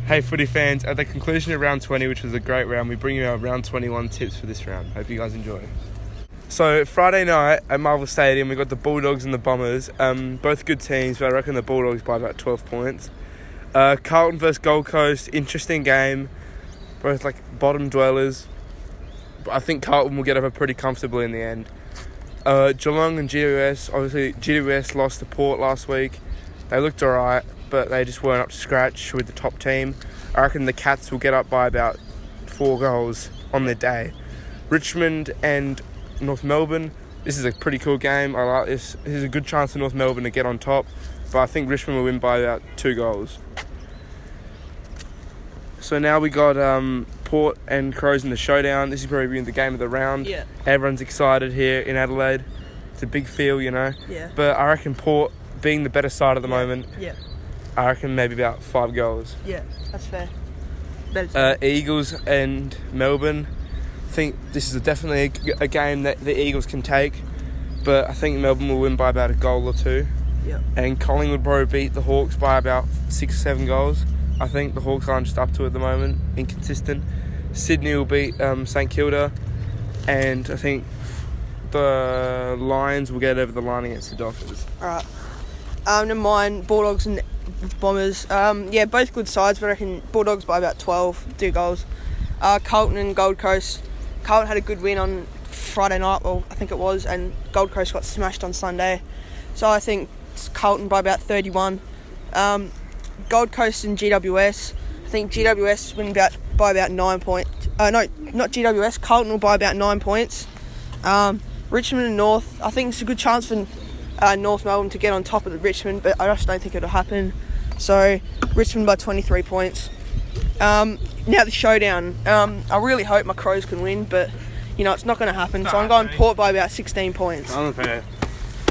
Hey footy fans, at the conclusion of round 20, which was a great round, we bring you our round 21 tips for this round. Hope you guys enjoy. So Friday night at Marvel Stadium, we got the Bulldogs and the Bombers. Both good teams, but I reckon the Bulldogs by about 12 points. Carlton versus Gold Coast, interesting game. Both like bottom dwellers. But I think Carlton will get over pretty comfortably in the end. Geelong and GWS, obviously GWS lost to Port last week. They looked alright, but they just weren't up to scratch with the top team. I reckon the Cats will get up by about 4 goals on their day. Richmond and North Melbourne, this is a pretty cool game. I like this. This is a good chance for North Melbourne to get on top, but I think Richmond will win by about 2 goals. So now we got Port and Crows in the showdown. This is probably the game of the round. Yeah. Everyone's excited here in Adelaide. It's a big field, you know. Yeah. But I reckon Port, being the better side at the moment, Yeah. I reckon maybe about 5 goals. Yeah, that's fair. Eagles and Melbourne. I think this is definitely a game that the Eagles can take, but I think Melbourne will win by about a goal or 2. Yeah. And Collingwood probably beat the Hawks by about 6 or 7 goals. I think the Hawks aren't just up to it at the moment, inconsistent. Sydney will beat St Kilda, and I think the Lions will get over the line against the Dockers. Alright. Never mind, Bulldogs and Bombers. Yeah, both good sides, but I reckon Bulldogs by about 12, 2 goals. Carlton and Gold Coast. Carlton had a good win on Friday night, well, I think it was, and Gold Coast got smashed on Sunday. So I think it's Carlton by about 31. Gold Coast and GWS. I think GWS win by about 9 points. No, not GWS. Carlton will buy about 9 points. Richmond and North. I think it's a good chance for North Melbourne to get on top of the Richmond, but I just don't think it'll happen. So Richmond by 23 points. Now the showdown. I really hope my Crows can win, but you know it's not going to happen. So I'm going Port by about 16 points. Unfair.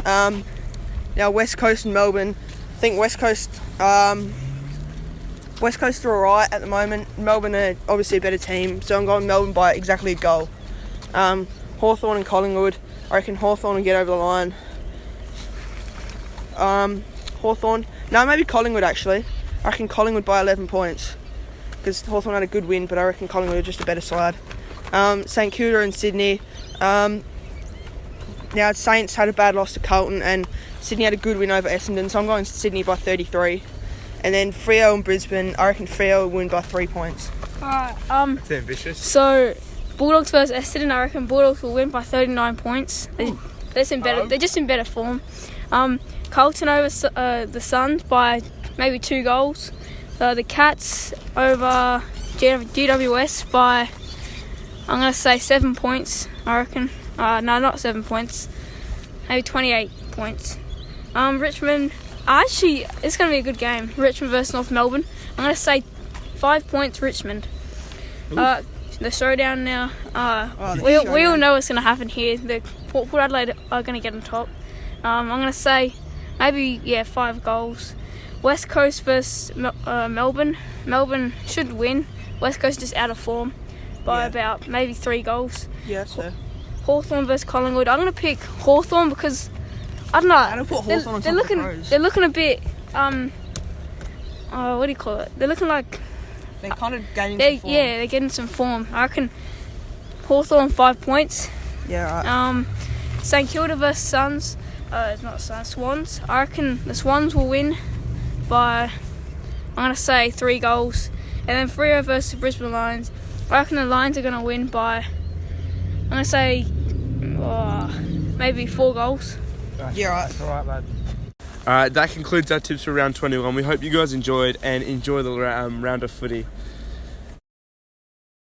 Now West Coast and Melbourne. I think West Coast are alright at the moment. Melbourne are obviously a better team, so I'm going Melbourne by exactly a goal. Hawthorn and Collingwood. I reckon Hawthorn will get over the line. Hawthorn. No, maybe Collingwood actually. I reckon Collingwood by 11 points. Because Hawthorn had a good win, but I reckon Collingwood are just a better side. St Kilda and Sydney. Now Saints had a bad loss to Carlton, and Sydney had a good win over Essendon, so I'm going Sydney by 33. And then Freo and Brisbane, I reckon Freo will win by 3 points. Alright, That's ambitious. So Bulldogs versus Essendon, I reckon Bulldogs will win by 39 points. They're just in better form. Carlton over the Suns by maybe 2 goals. The Cats over GWS by, I'm going to say 7 points, I reckon. No, not 7 points. Maybe 28 points. Richmond, actually, it's going to be a good game. Richmond versus North Melbourne. I'm going to say 5 points Richmond. The showdown now. We all know what's going to happen here. The Port Adelaide are going to get on top. I'm going to say maybe 5 goals. West Coast versus Melbourne. Melbourne should win. West Coast just out of form by about maybe 3 goals. Yeah, that's fair. Hawthorn versus Collingwood. I'm going to pick Hawthorn because I don't know. I don't put Hawthorn on top of Crows. They're looking a bit what do you call it? They're looking like They're kind of gaining some form. Yeah, they're getting some form. I reckon Hawthorn 5 points. Yeah, right. St Kilda versus Suns. Not Suns, Swans. I reckon the Swans will win by, I'm going to say 3 goals. And then Freo versus Brisbane Lions. I reckon the Lions are going to win by, I'm going to say maybe 4 goals. Yeah, right. That's alright, lad. Alright, that concludes our tips for round 21. We hope you guys enjoyed and enjoy the round of footy.